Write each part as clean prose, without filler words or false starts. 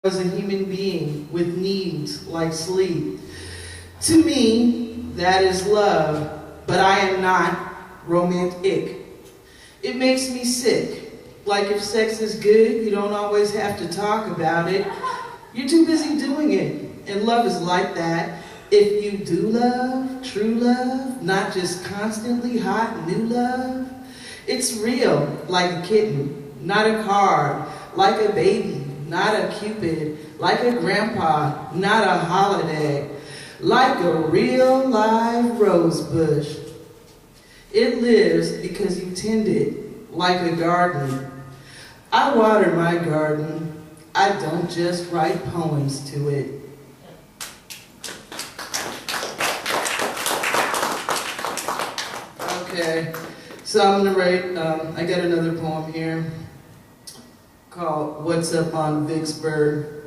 as a human being with needs like sleep. To me, that is love, but I am not romantic. It makes me sick. Like if sex is good, you don't always have to talk about it. You're too busy doing it. And love is like that. If you do love, true love, not just constantly hot new love, it's real, like a kitten, not a card, like a baby, not a cupid, like a grandpa, not a holiday, like a real live rose bush. It lives because you tend it, like a garden. I water my garden. I don't just write poems to it. Okay, so I'm gonna write, I got another poem here called What's Up on Vicksburg.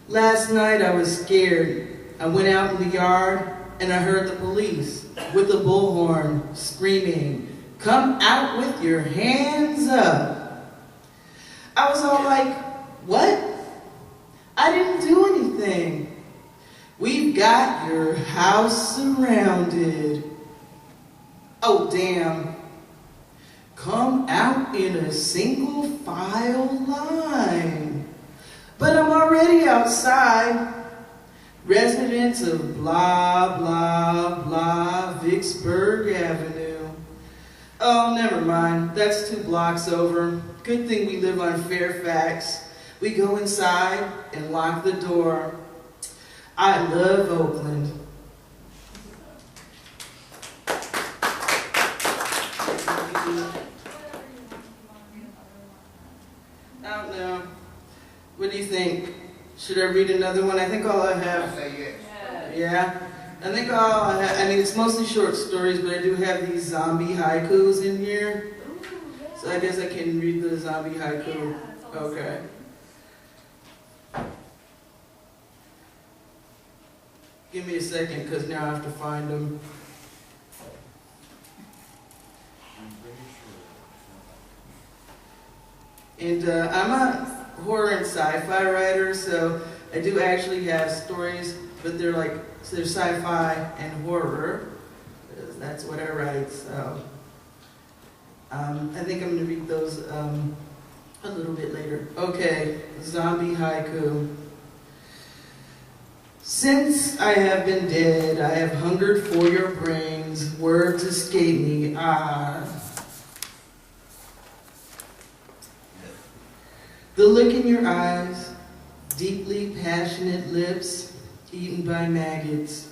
Last night I was scared. I went out in the yard and I heard the police with a bullhorn screaming, "Come out with your hands up." I was all like, what? I didn't do anything. We've got your house surrounded. Oh, damn. Come out in a single file line. But I'm already outside. Residents of blah, blah, blah, Vicksburg Avenue. Oh, never mind. That's 2 blocks over. Good thing we live on Fairfax. We go inside and lock the door. I love Oakland. I don't know. What do you think? Should I read another one? I think all I have. Say yes. Yeah? I think all I have. I mean, it's mostly short stories, but I do have these zombie haikus in here. So I guess I can read the zombie haiku. Okay. Give me a second, because now I have to find them. And I'm a horror and sci-fi writer, so I do actually have stories, but they're sci-fi and horror. That's what I write, so I think I'm going to read those a little bit later. Okay, zombie haiku. Since I have been dead, I have hungered for your brains. Words escape me. The look in your eyes, deeply passionate lips, eaten by maggots.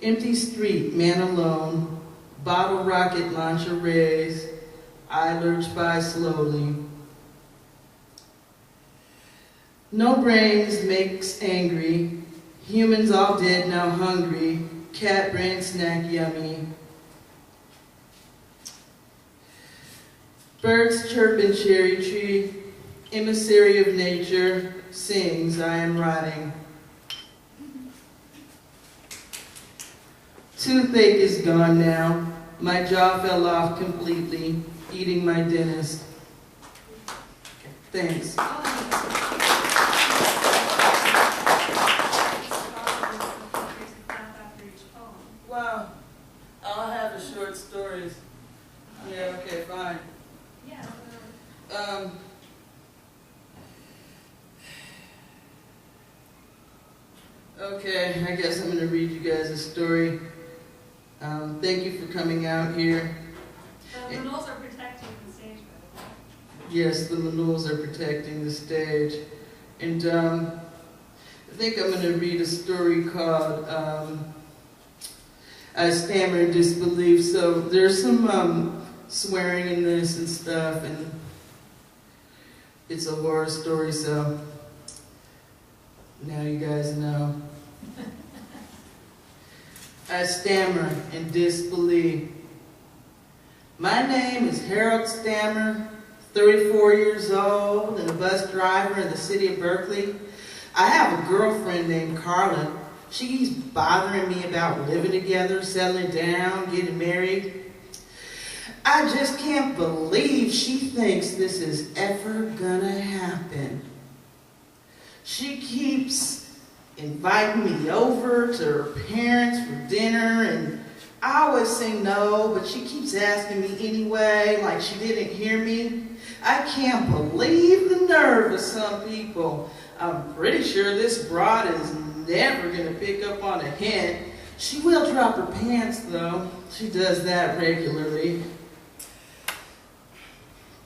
Empty street, man alone, bottle rocket lingeries, I lurch by slowly. No brains makes angry, humans all dead now hungry, cat brain snack yummy. Birds chirp in cherry tree, emissary of nature, sings, I am rotting. Toothache is gone now, my jaw fell off completely, eating my dentist. Thanks. Wow, I'll have the short stories. Yeah, okay, fine. Okay, I guess I'm going to read you guys a story. Thank you for coming out here. The Manuals are protecting the stage, by the way. Yes, the Manuals are protecting the stage. And I think I'm going to read a story called I Stammer in Disbelief. So there's some swearing in this and stuff, and it's a horror story, so now you guys know. I stammer in disbelief. My name is Harold Stammer, 34 years old and a bus driver in the city of Berkeley. I have a girlfriend named Carla. She's bothering me about living together, settling down, getting married. I just can't believe she thinks this is ever gonna happen. She keeps inviting me over to her parents for dinner, and I always say no, but she keeps asking me anyway, like she didn't hear me. I can't believe the nerve of some people. I'm pretty sure this broad is never gonna pick up on a hint. She will drop her pants though. She does that regularly.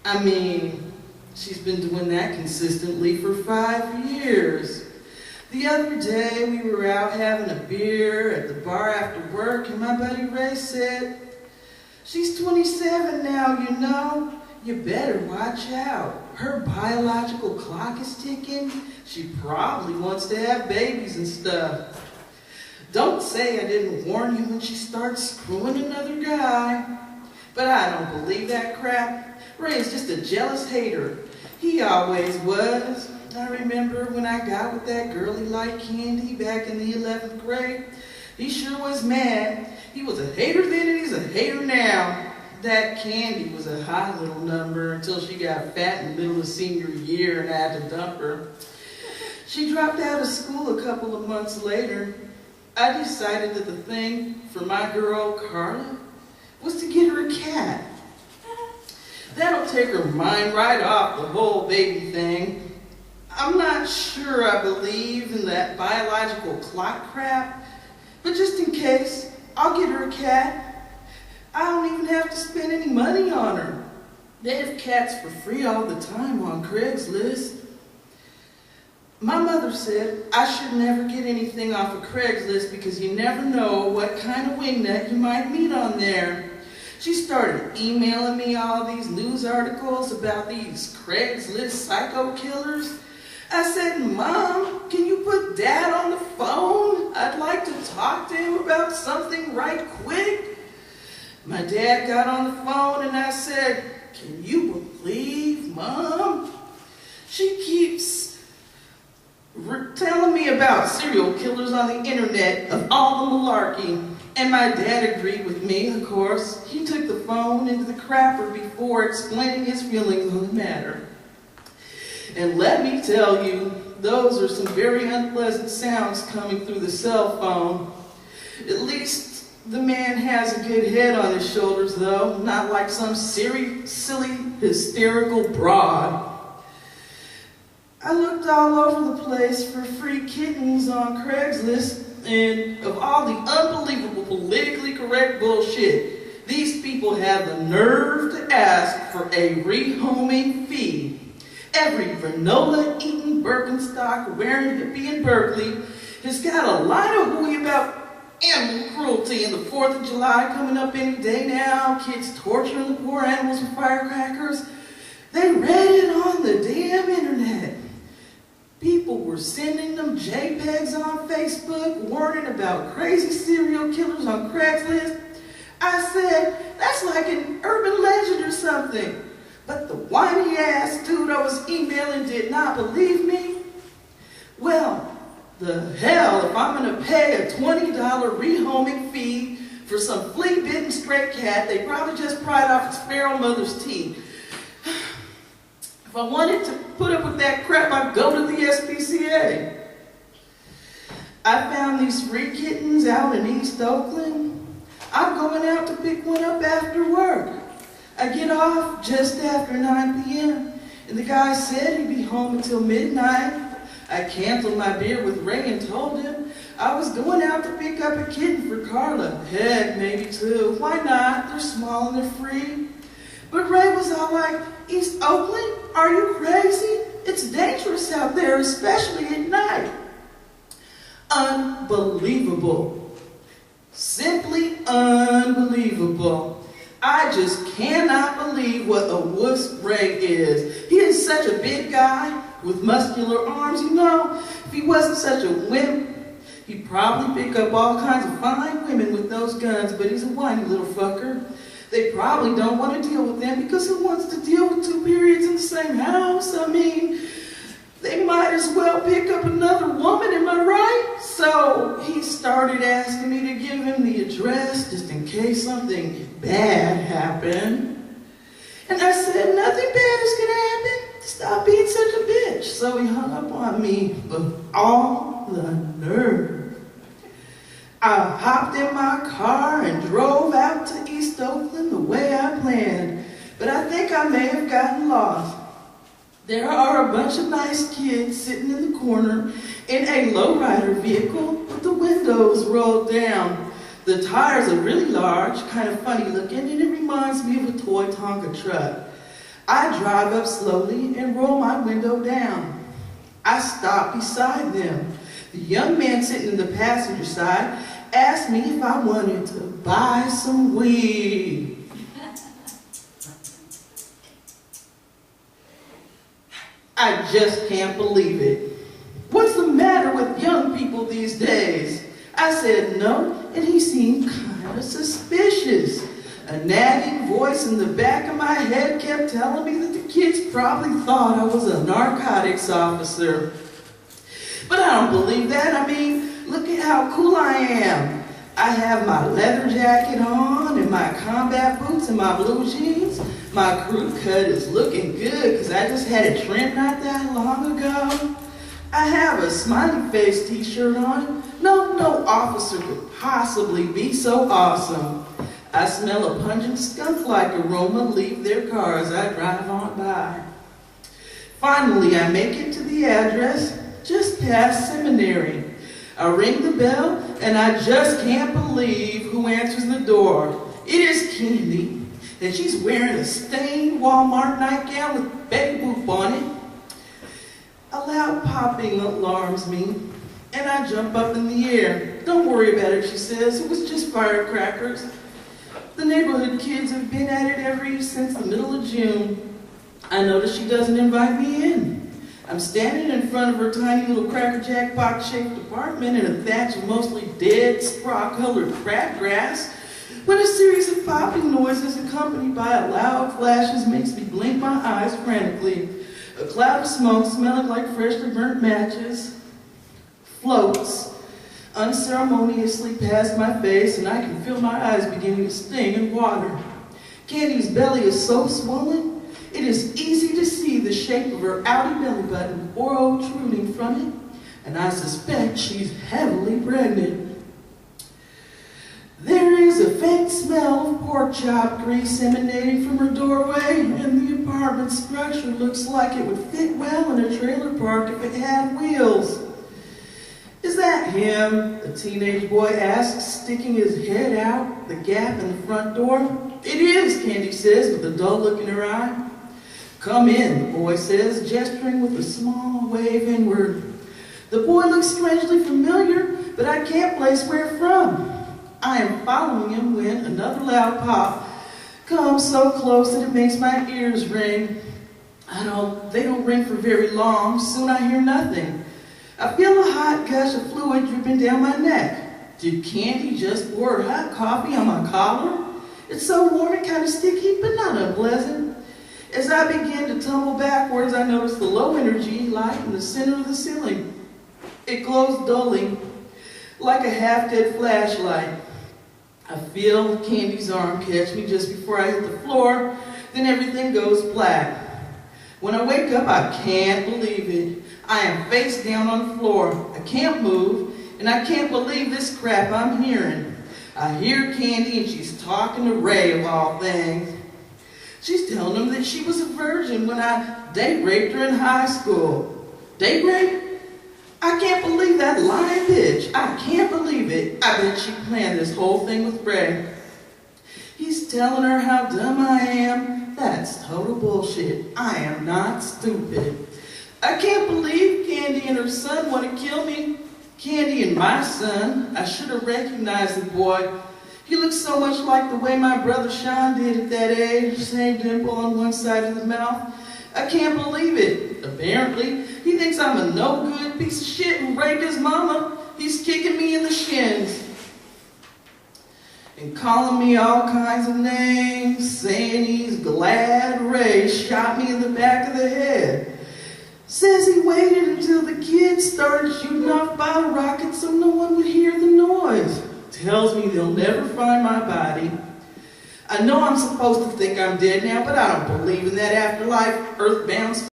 I mean, she's been doing that consistently for 5 years. The other day, we were out having a beer at the bar after work, and my buddy Ray said, "She's 27 now, you know. You better watch out. Her biological clock is ticking. She probably wants to have babies and stuff. Don't say I didn't warn you when she starts screwing another guy." But I don't believe that crap. Ray is just a jealous hater. He always was. I remember when I got with that girl he liked, Candy, back in the 11th grade. He sure was mad. He was a hater then and he's a hater now. That Candy was a hot little number until she got fat in the middle of senior year and I had to dump her. She dropped out of school a couple of months later. I decided that the thing for my girl, Carla, was to get her a cat. That'll take her mind right off the whole baby thing. I'm not sure I believe in that biological clock crap, but just in case, I'll get her a cat. I don't even have to spend any money on her. They have cats for free all the time on Craigslist. My mother said I should never get anything off of Craigslist because you never know what kind of wingnut you might meet on there. She started emailing me all these news articles about these Craigslist psycho killers. I said, "Mom, can you put Dad on the phone? I'd like to talk to him about something right quick." My dad got on the phone and I said, "Can you believe, Mom? She keeps telling me about serial killers on the internet of all the malarkey." And my dad agreed with me, of course. He took the phone into the crapper before explaining his feelings on the matter. And let me tell you, those are some very unpleasant sounds coming through the cell phone. At least the man has a good head on his shoulders, though, not like some silly, hysterical broad. I looked all over the place for free kittens on Craigslist, and of all the unbelievable politically correct bullshit, these people have the nerve to ask for a rehoming fee. Every granola-eating Birkenstock-wearing hippie in Berkeley has got a line of hooey about animal cruelty and the 4th of July coming up any day now, kids torturing the poor animals with firecrackers. They read it on the damn internet. People were sending them JPEGs on Facebook, warning about crazy serial killers on Craigslist. I said, that's like an urban legend or something. But the whiny-ass dude I was emailing did not believe me. Well, the hell if I'm going to pay a $20 rehoming fee for some flea-bitten stray cat they probably just pried off its feral mother's teeth. If I wanted to put up with that crap, I'd go to the SPCA. I found these free kittens out in East Oakland. I'm going out to pick one up after work. I get off just after 9 p.m. and the guy said he'd be home until midnight. I canceled my beer with Ray and told him I was going out to pick up a kitten for Carla. Heck, maybe two. Why not? They're small and they're free. But Ray was all like, "East Oakland? Are you crazy? It's dangerous out there, especially at night." Unbelievable. Simply unbelievable. I just cannot believe what a wuss Ray is. He is such a big guy with muscular arms, you know. If he wasn't such a wimp, he'd probably pick up all kinds of fine women with those guns, but he's a whiny little fucker. They probably don't want to deal with them because who wants to deal with two periods in the same house? I mean, they might as well pick up another woman, am I right? So he started asking me to give him the address just in case something bad happened. And I said, nothing bad is gonna happen. Stop being such a bitch. So he hung up on me, but all the nerve. I hopped in my car and drove out to East Oakland the way I planned, but I think I may have gotten lost. There are a bunch of nice kids sitting in the corner in a lowrider vehicle with the windows rolled down. The tires are really large, kind of funny looking, and it reminds me of a toy Tonka truck. I drive up slowly and roll my window down. I stop beside them. The young man sitting in the passenger side asked me if I wanted to buy some weed. I just can't believe it. What's the matter with young people these days? I said no, and he seemed kind of suspicious. A nagging voice in the back of my head kept telling me that the kids probably thought I was a narcotics officer. But I don't believe that. I mean, look at how cool I am. I have my leather jacket on and my combat boots and my blue jeans. My crew cut is looking good because I just had it trimmed not that long ago. I have a smiley face t-shirt on. No officer could possibly be so awesome. I smell a pungent skunk-like aroma leave their car as I drive on by. Finally, I make it to the address just past seminary. I ring the bell, and I just can't believe who answers the door. It is Candy, and she's wearing a stained Walmart nightgown with Betty Boop on it. A loud popping alarms me, and I jump up in the air. Don't worry about it, she says. It was just firecrackers. The neighborhood kids have been at it ever since the middle of June. I notice she doesn't invite me in. I'm standing in front of her tiny little Cracker Jack box-shaped apartment in a thatch of mostly dead, straw-colored crabgrass, when a series of popping noises accompanied by loud flashes makes me blink my eyes frantically. A cloud of smoke smelling like freshly burnt matches floats unceremoniously past my face, and I can feel my eyes beginning to sting and water. Candy's belly is so swollen, it is easy to see the shape of her outer belly button protruding from it, and I suspect she's heavily pregnant. There is a faint smell of pork chop grease emanating from her doorway, and the apartment structure looks like it would fit well in a trailer park if it had wheels. Is that him? The teenage boy asks, sticking his head out the gap in the front door. It is, Candy says, with a dull look in her eye. Come in, the boy says, gesturing with a small wave inward. The boy looks strangely familiar, but I can't place where from. I am following him when another loud pop comes so close that it makes my ears ring. They don't ring for very long. Soon I hear nothing. I feel a hot gush of fluid dripping down my neck. Did Candy just pour her hot coffee on my collar? It's so warm and kind of sticky, but not unpleasant. As I begin to tumble backwards, I notice the low-energy light in the center of the ceiling. It glows dully, like a half-dead flashlight. I feel Candy's arm catch me just before I hit the floor, then everything goes black. When I wake up, I can't believe it. I am face down on the floor. I can't move, and I can't believe this crap I'm hearing. I hear Candy, and she's talking to Ray of all things. She's telling him that she was a virgin when I date raped her in high school. Date rape? I can't believe that lying bitch. I can't believe it. I bet she planned this whole thing with Ray. He's telling her how dumb I am. That's total bullshit. I am not stupid. I can't believe Candy and her son want to kill me. Candy and my son. I should have recognized the boy. He looks so much like the way my brother Sean did at that age. Same dimple on one side of the mouth. I can't believe it. Apparently, he thinks I'm a no-good piece of shit who raped his mama. He's kicking me in the shins and calling me all kinds of names, saying he's glad Ray shot me in the back of the head. Says he waited until the kids started shooting off bottle rockets so no one would hear the noise. Tells me they'll never find my body. I know I'm supposed to think I'm dead now, but I don't believe in that afterlife, earthbound